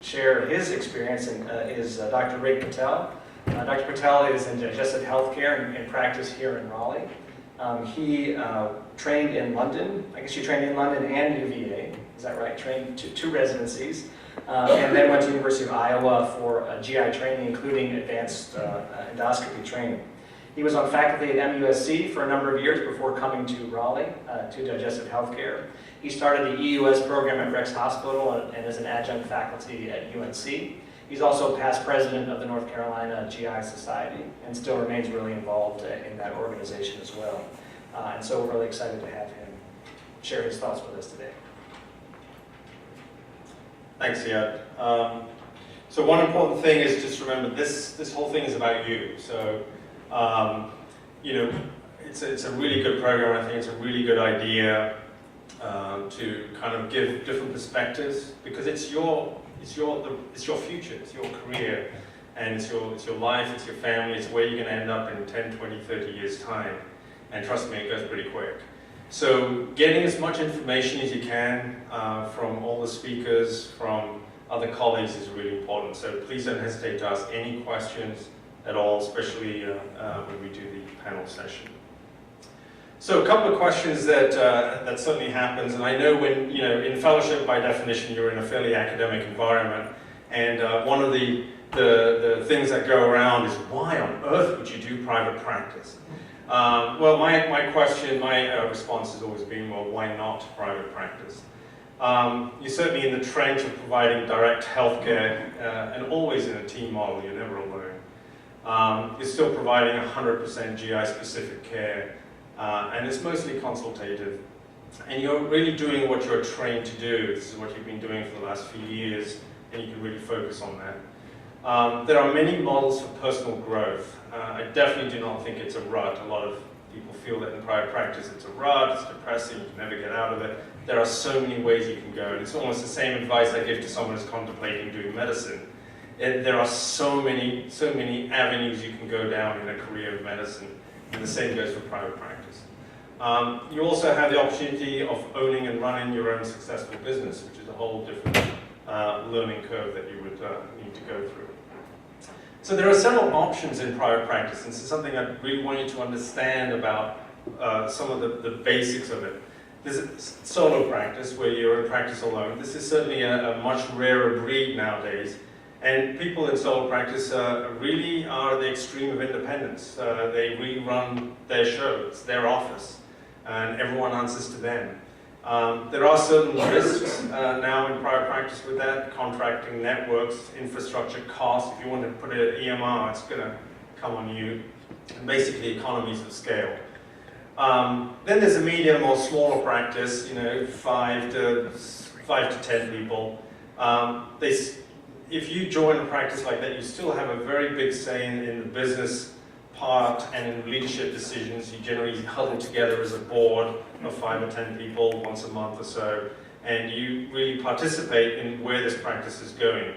share his experience is Dr. Patel. Dr. Patel is in digestive healthcare and practice here in Raleigh. He trained in London. I guess you trained in London and UVA. Is that right? Trained two residencies. And then went to the University of Iowa for GI training, including advanced endoscopy training. He was on faculty at MUSC for a number of years before coming to Raleigh to digestive healthcare. He started the EUS program at Rex Hospital and is an adjunct faculty at UNC. He's also past president of the North Carolina GI Society and still remains really involved in that organization as well. And so we're really excited to have him share his thoughts with us today. Thanks, Ziad. So one important thing is just remember this whole thing is about you. So you know, it's a really good program. I think it's a really good idea to kind of give different perspectives because it's your future, it's your career, and it's your life, it's your family, it's where you're going to end up in 10, 20, 30 years time. And trust me, it goes pretty quick. So getting as much information as you can from all the speakers, from other colleagues is really important. So please don't hesitate to ask any questions at all, especially when we do the panel session. So a couple of questions that certainly happens, and I know when, you know, in fellowship by definition you're in a fairly academic environment, and one of the things that go around is why on earth would you do private practice? Well, my response has always been, well, why not private practice? You're certainly in the trench of providing direct healthcare, and always in a team model, you're never alone. You're still providing 100% GI-specific care, and it's mostly consultative. And you're really doing what you're trained to do. This is what you've been doing for the last few years, and you can really focus on that. There are many models for personal growth. I definitely do not think it's a rut. A lot of people feel that in private practice it's a rut, it's depressing, you can never get out of it. There are so many ways you can go, and it's almost the same advice I give to someone who's contemplating doing medicine. There are so many avenues you can go down in a career of medicine, and the same goes for private practice. You also have the opportunity of owning and running your own successful business, which is a whole different learning curve that you would need to go through. So there are several options in private practice, and this is something I really want you to understand about some of the basics of it. There's a solo practice where you're in practice alone. This is certainly a much rarer breed nowadays, and people in solo practice really are the extreme of independence. They really run their show, it's their office, and everyone answers to them. There are certain risks now in private practice with that, contracting, networks, infrastructure, costs. If you want to put it at EMR, it's going to come on you, and basically economies of scale. Then there's a medium or smaller practice, you know, 5 to 10 people. If you join a practice like that, you still have a very big say in the business part and in leadership decisions. You generally huddle together as a board of 5 or 10 people once a month or so, and you really participate in where this practice is going.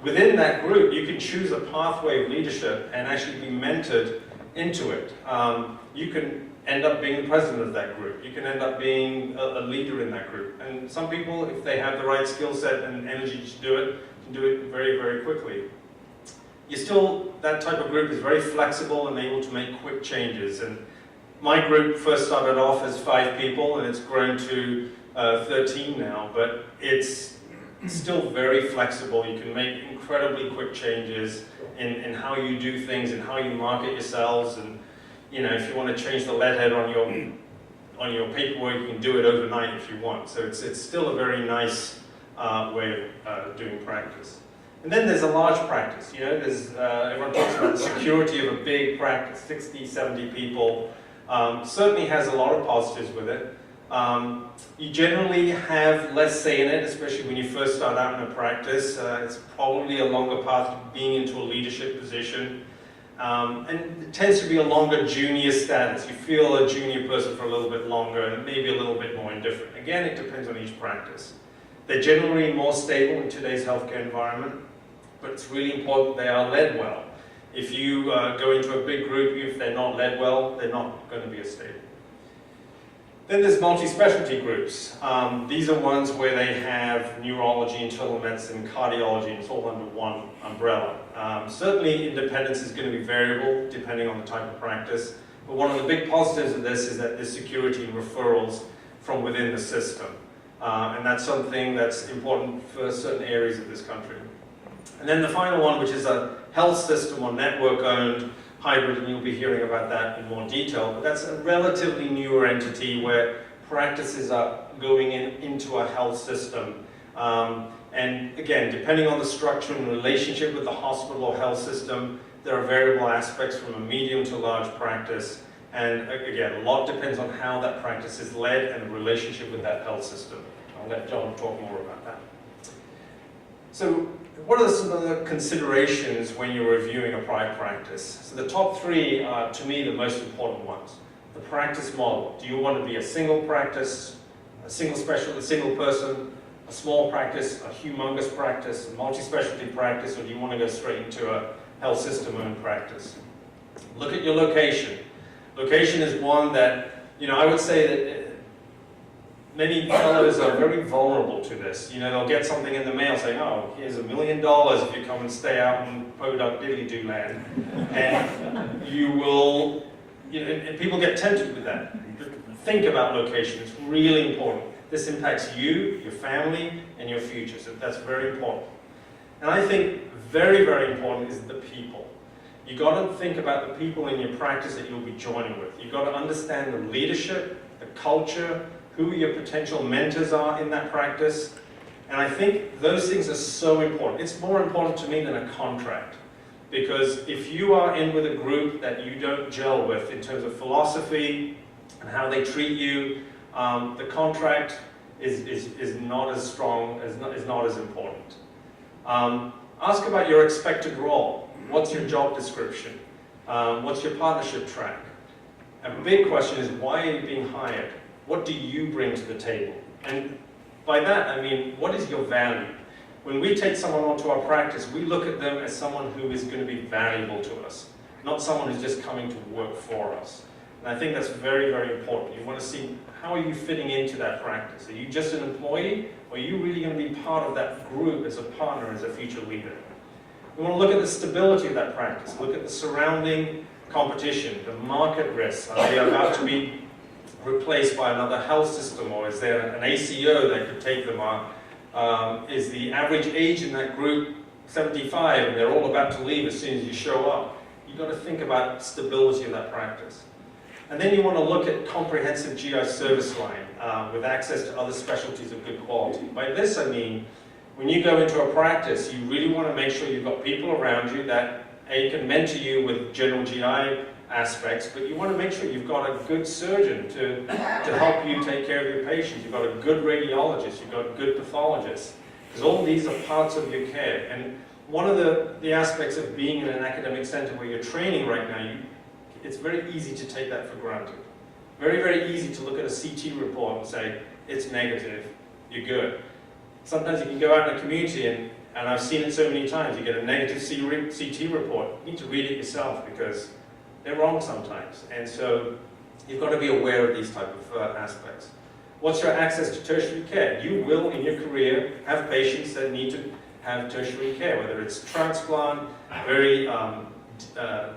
Within that group, you can choose a pathway of leadership and actually be mentored into it. You can end up being the president of that group. You can end up being a leader in that group. And some people, if they have the right skill set and energy to do it, can do it very, very quickly. That type of group is very flexible and able to make quick changes. And my group first started off as 5 people, and it's grown to 13 now, but it's still very flexible. You can make incredibly quick changes in how you do things and how you market yourselves. And you know, if you want to change the letterhead on your paperwork, you can do it overnight if you want. So it's still a very nice way of doing practice. And then there's a large practice. You know, everyone talks about the security of a big practice, 60, 70 people. Certainly has a lot of positives with it. You generally have less say in it, especially when you first start out in a practice. It's probably a longer path to being into a leadership position. And it tends to be a longer junior status. You feel a junior person for a little bit longer and maybe a little bit more indifferent. Again, it depends on each practice. They're generally more stable in today's healthcare environment, but it's really important they are led well. If you go into a big group, if they're not led well, they're not going to be as stable. Then there's multi-specialty groups. These are ones where they have neurology, internal medicine, cardiology, and it's all under one umbrella. Certainly independence is going to be variable depending on the type of practice, but one of the big positives of this is that there's security and referrals from within the system. And that's something that's important for certain areas of this country. And then the final one, which is a health system or network-owned hybrid, and you'll be hearing about that in more detail, but that's a relatively newer entity where practices are going into a health system. And again, depending on the structure and relationship with the hospital or health system, there are variable aspects from a medium to large practice. And again, a lot depends on how that practice is led and the relationship with that health system. I'll let John talk more about that. So, what are some of the considerations when you're reviewing a private practice? So the top three are, to me, the most important ones. The practice model. Do you want to be a single practice, a single specialty, a single person, a small practice, a humongous practice, a multi-specialty practice, or do you want to go straight into a health system-owned practice? Look at your location. Location is one that, I would say that many fellows are very vulnerable to this. They'll get something in the mail saying, oh, here's $1 million if you come and stay out in Podunk Diddly-Doo land. And you will, and people get tempted with that. Think about location, it's really important. This impacts you, your family, and your future, so that's very important. And I think very, very important is the people. You've got to think about the people in your practice that you'll be joining with. You've got to understand the leadership, the culture, who your potential mentors are in that practice. And I think those things are so important. It's more important to me than a contract. Because if you are in with a group that you don't gel with in terms of philosophy and how they treat you, the contract is not as strong, is not as important. Ask about your expected role. What's your job description? What's your partnership track? A big question is, why are you being hired? What do you bring to the table? And by that, I mean, what is your value? When we take someone onto our practice, we look at them as someone who is going to be valuable to us, not someone who's just coming to work for us. And I think that's very, very important. You want to see, how are you fitting into that practice? Are you just an employee, or are you really going to be part of that group as a partner, as a future leader? We want to look at the stability of that practice, look at the surrounding competition, the market risks. Are they about to be replaced by another health system, or is there an ACO that could take them on? Is the average age in that group 75 and they're all about to leave as soon as you show up? You've got to think about stability of that practice. And then you want to look at comprehensive GI service line with access to other specialties of good quality. By this I mean, when you go into a practice, you really want to make sure you've got people around you that can mentor you with general GI aspects, but you want to make sure you've got a good surgeon to help you take care of your patients. You've got a good radiologist, you've got good pathologists, because all these are parts of your care. And one of the aspects of being in an academic center where you're training right now, it's very easy to take that for granted. Very, very easy to look at a CT report and say, it's negative, you're good. Sometimes you can go out in the community, and I've seen it so many times, you get a negative CT report. You need to read it yourself because they're wrong sometimes. And so you've got to be aware of these type of aspects. What's your access to tertiary care? You will, in your career, have patients that need to have tertiary care, whether it's transplant, very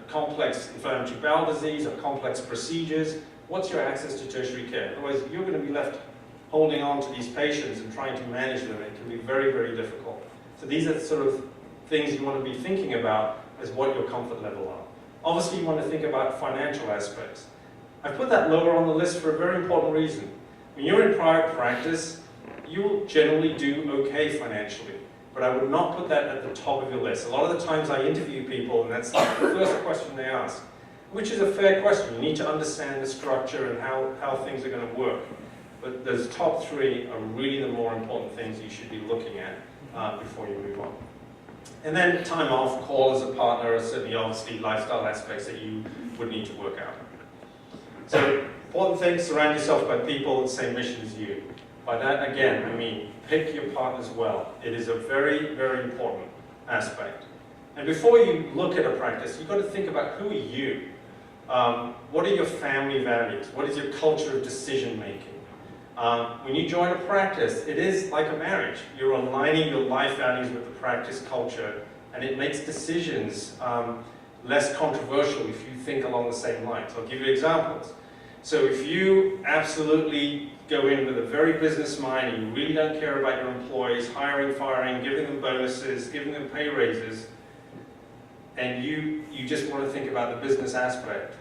complex inflammatory bowel disease, or complex procedures. What's your access to tertiary care? Otherwise, you're going to be left holding on to these patients and trying to manage them. It can be very, very difficult. So these are the sort of things you want to be thinking about as what your comfort level are. Obviously, you want to think about financial aspects. I've put that lower on the list for a very important reason. When you're in private practice, you'll generally do okay financially, but I would not put that at the top of your list. A lot of the times I interview people, and that's the first question they ask, which is a fair question. You need to understand the structure and how things are going to work. But those top three are really the more important things you should be looking at before you move on. And then time off, call as a partner, are certainly obviously lifestyle aspects that you would need to work out. So, important thing, surround yourself by people with the same mission as you. By that, again, I mean, pick your partners well. It is a very, very important aspect. And before you look at a practice, you've got to think about, who are you? What are your family values? What is your culture of decision making? When you join a practice, it is like a marriage. You're aligning your life values with the practice culture, and it makes decisions less controversial if you think along the same lines. I'll give you examples. So if you absolutely go in with a very business mind and you really don't care about your employees, hiring, firing, giving them bonuses, giving them pay raises, and you just want to think about the business aspect,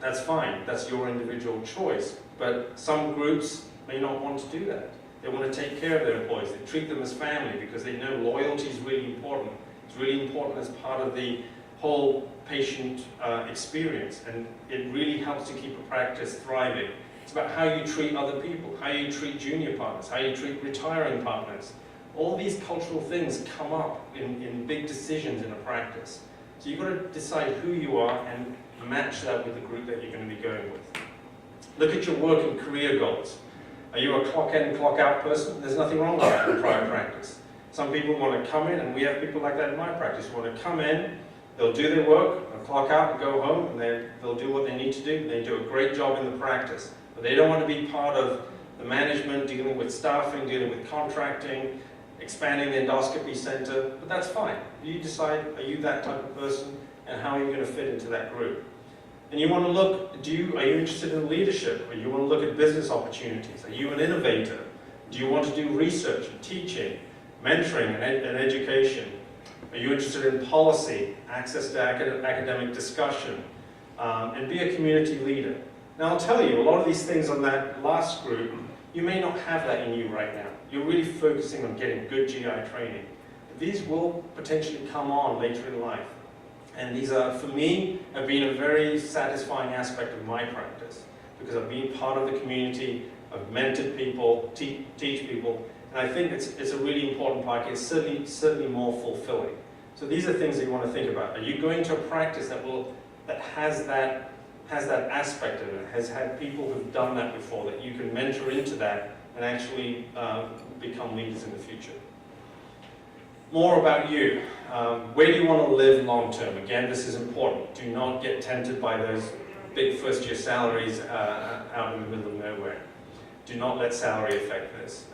that's fine. That's your individual choice. But some groups may not want to do that. They want to take care of their employees. They treat them as family because they know loyalty is really important. It's really important as part of the whole patient experience, and it really helps to keep a practice thriving. It's about how you treat other people, how you treat junior partners, how you treat retiring partners. All these cultural things come up in big decisions in a practice. So you've got to decide who you are and match that with the group that you're going to be going with. Look at your work and career goals. Are you a clock in, clock out person? There's nothing wrong with that in private practice. Some people want to come in, and we have people like that in my practice, who want to come in, they'll do their work, they'll clock out and go home, and they'll do what they need to do, and they do a great job in the practice. But they don't want to be part of the management, dealing with staffing, dealing with contracting, expanding the endoscopy center, but that's fine. You decide, are you that type of person, and how are you going to fit into that group? And you want to look, are you interested in leadership? Or you want to look at business opportunities? Are you an innovator? Do you want to do research and teaching, mentoring and education? Are you interested in policy, access to academic discussion, and be a community leader? Now I'll tell you, a lot of these things on that last group, you may not have that in you right now. You're really focusing on getting good GI training. But these will potentially come on later in life. And these are, for me, have been a very satisfying aspect of my practice, because I've been part of the community, I've mentored people, teach people, and I think it's a really important part. It's certainly more fulfilling. So these are things that you want to think about. Are you going to a practice that has that aspect of it, has had people who've done that before, that you can mentor into that and actually become leaders in the future? More about you. Where do you want to live long term? Again, this is important. Do not get tempted by those big first-year salaries out in the middle of nowhere. Do not let salary affect this.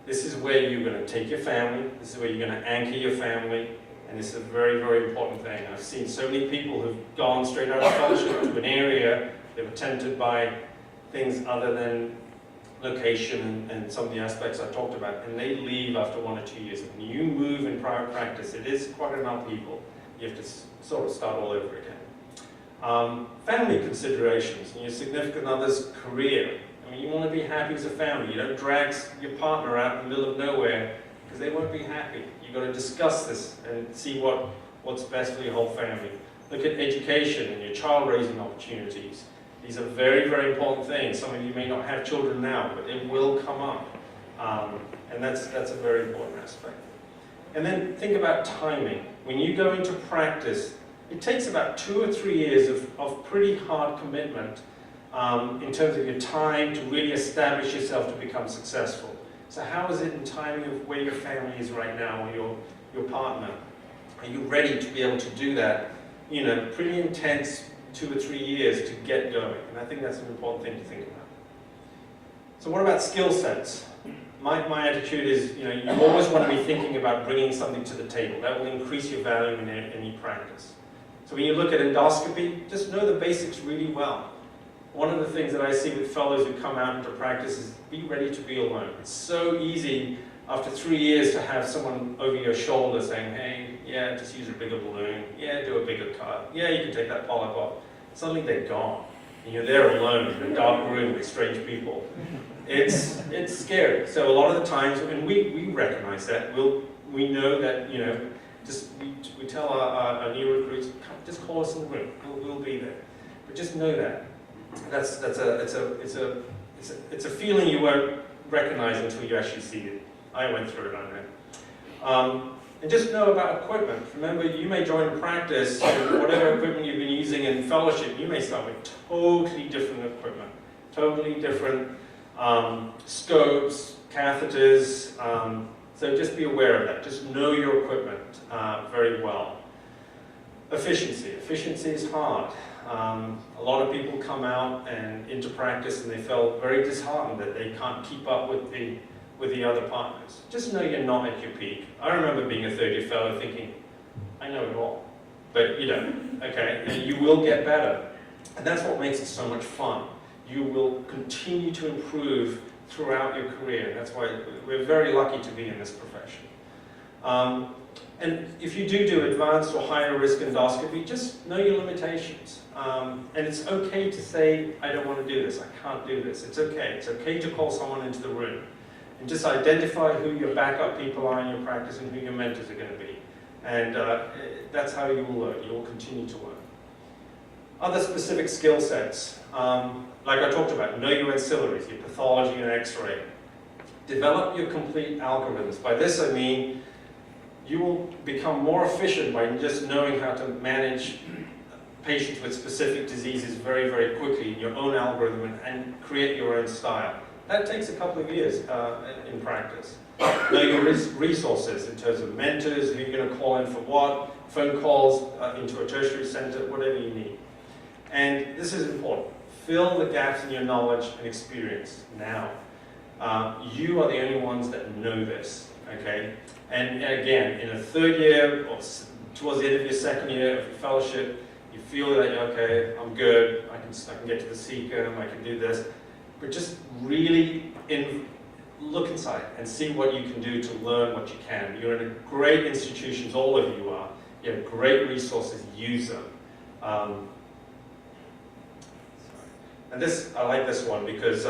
This is where you're going to take your family. This is where you're going to anchor your family. And this is a very, very important thing. I've seen so many people who've gone straight out of fellowship to an area. They were tempted by things other than location and some of the aspects I talked about, and they leave after 1 or 2 years. When you move in private practice, it is quite an upheaval. You have to sort of start all over again. Family considerations and your significant other's career. I mean, you want to be happy as a family. You don't drag your partner out in the middle of nowhere because they won't be happy. You've got to discuss this and see what's best for your whole family. Look at education and your child raising opportunities. These are very, very important things. Some of you may not have children now, but it will come up. And that's a very important aspect. And then think about timing. When you go into practice, it takes about 2 or 3 years of pretty hard commitment in terms of your time to really establish yourself to become successful. So how is it in timing of where your family is right now, or your partner? Are you ready to be able to do that? You know, pretty intense 2 or 3 years to get going. And I think that's an important thing to think about. So what about skill sets? My attitude is, you always want to be thinking about bringing something to the table. That will increase your value in any practice. So when you look at endoscopy, just know the basics really well. One of the things that I see with fellows who come out into practice is be ready to be alone. It's so easy after 3 years to have someone over your shoulder saying, hey, yeah, just use a bigger balloon. Yeah, do a bigger cut. Yeah, you can take that polyp off. Suddenly they're gone. And you're there alone in a dark room with strange people. It's scary. So a lot of the times, and we recognize that, we know that, we tell our new recruits, just call us in the room. We'll be there. But just know that. It's a feeling you won't recognize until you actually see it. I went through it, I know. And just know about equipment. Remember, you may join a practice, whatever equipment you've been using in fellowship, you may start with totally different equipment, totally different scopes, catheters. So just be aware of that. Just know your equipment very well. Efficiency. Efficiency is hard. A lot of people come out and into practice and they felt very disheartened that they can't keep up with the other partners. Just know you're not at your peak. I remember being a third-year fellow thinking, I know it all. But you don't, okay? And you will get better. And that's what makes it so much fun. You will continue to improve throughout your career. That's why we're very lucky to be in this profession. And if you do advanced or higher risk endoscopy, just know your limitations. And it's okay to say, I don't want to do this, I can't do this. It's okay. It's okay to call someone into the room. And just identify who your backup people are in your practice and who your mentors are going to be. And that's how you will learn. You will continue to learn. Other specific skill sets, like I talked about, know your ancillaries, your pathology and x-ray. Develop your complete algorithms. By this I mean, you will become more efficient by just knowing how to manage patients with specific diseases very, very quickly in your own algorithm and create your own style. That takes a couple of years in practice. Know your resources in terms of mentors, who you're going to call in for what, phone calls into a tertiary center, whatever you need. And this is important. Fill the gaps in your knowledge and experience now. You are the only ones that know this, okay? And again, in a third year or towards the end of your second year of your fellowship, you feel that, okay, I'm good, I can get to the CECM, I can do this. But just really look inside and see what you can do to learn what you can. You're in great institutions, all of you are. You have great resources, use them. And this, I like this one because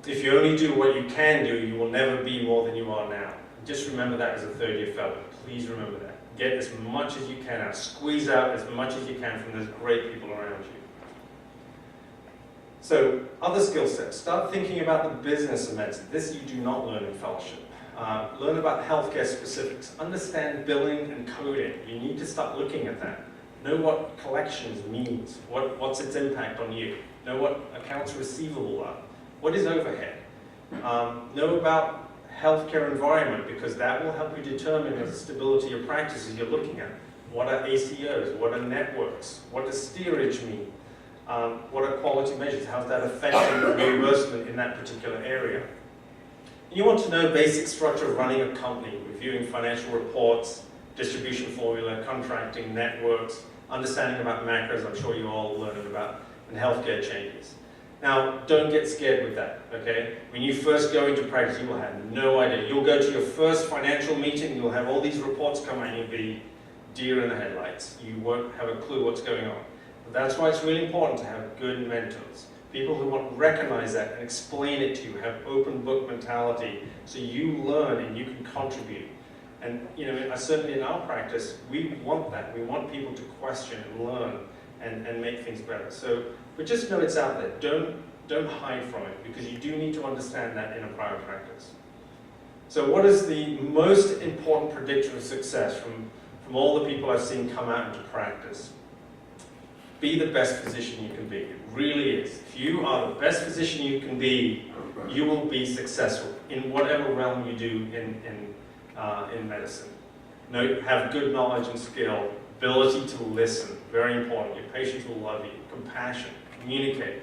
if you only do what you can do, you will never be more than you are now. Just remember that as a third-year fellow. Please remember that. Get as much as you can out. Squeeze out as much as you can from those great people around you. So, other skill sets. Start thinking about the business of medicine. This you do not learn in fellowship. Learn about healthcare specifics. Understand billing and coding. You need to start looking at that. Know what collections means. What's its impact on you. Know what accounts receivable are. What is overhead? Know about healthcare environment, because that will help you determine the stability of practices you're looking at. What are ACOs? What are networks? What does steerage mean? What are quality measures? How's that affecting reimbursement in that particular area? You want to know basic structure of running a company, reviewing financial reports, distribution formula, contracting, networks, understanding about macros, I'm sure you all learned about, and healthcare changes. Now, don't get scared with that, okay? When you first go into practice, you will have no idea. You'll go to your first financial meeting, you'll have all these reports come out, and you'll be deer in the headlights. You won't have a clue what's going on. But that's why it's really important to have good mentors. People who want to recognize that and explain it to you, have open book mentality, so you learn and you can contribute. And you know, certainly in our practice, we want that. We want people to question and learn and make things better. So, but just know it's out there. Don't hide from it, because you do need to understand that in a private practice. So what is the most important predictor of success from all the people I've seen come out into practice? Be the best physician you can be. It really is. If you are the best physician you can be, you will be successful in whatever realm you do in medicine. Have good knowledge and skill, ability to listen, very important. Your patients will love you. Compassion, communicate,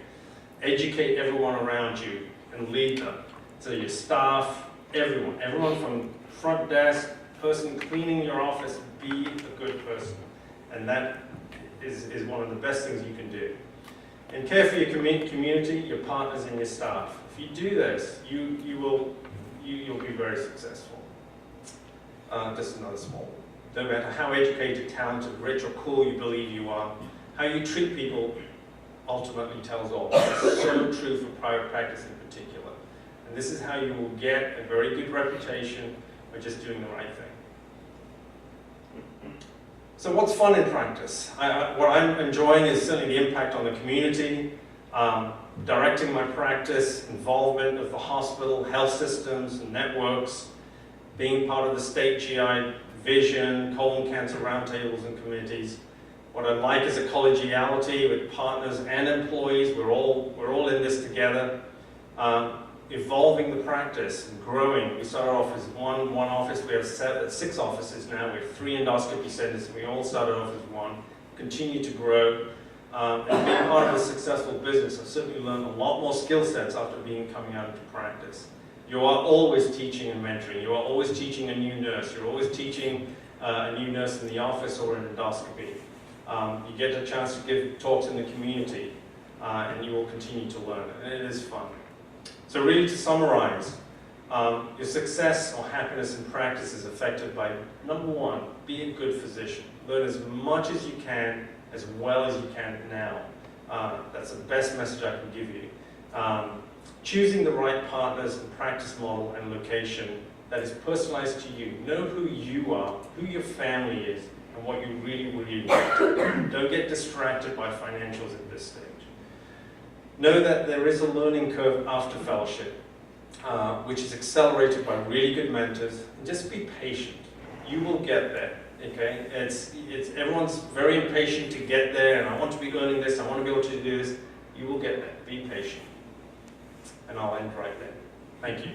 educate everyone around you, and lead them. So your staff, everyone from front desk, person cleaning your office, be a good person. And that is one of the best things you can do. And care for your community, your partners, and your staff. If you do this, you'll be very successful. Just another small one. No matter how educated, talented, rich, or cool you believe you are, how you treat people ultimately tells all. It's so true for private practice in particular. And this is how you will get a very good reputation by just doing the right thing. So what's fun in practice? What I'm enjoying is certainly the impact on the community, directing my practice, involvement of the hospital, health systems, and networks, being part of the state GI vision, colon cancer roundtables and committees. What I like is a collegiality with partners and employees. We're all in this together. evolving the practice and growing. We started off as one office, we have 6 offices now, we have 3 endoscopy centers, and we all started off as one, continue to grow. And being part of a successful business, I've certainly learned a lot more skill sets after coming out into practice. You are always teaching and mentoring. You are always teaching a new nurse. You're always teaching a new nurse in the office or in endoscopy. You get a chance to give talks in the community, and you will continue to learn, and it is fun. So really, to summarize, your success or happiness in practice is affected by, number 1, be a good physician. Learn as much as you can, as well as you can now. That's the best message I can give you. Choosing the right partners and practice model and location that is personalized to you. Know who you are, who your family is, and what you really, really want. Don't get distracted by financials at this stage. Know that there is a learning curve after fellowship, which is accelerated by really good mentors. And just be patient. You will get there. Okay, everyone's very impatient to get there, and I want to be earning this, I want to be able to do this. You will get there. Be patient. And I'll end right there. Thank you.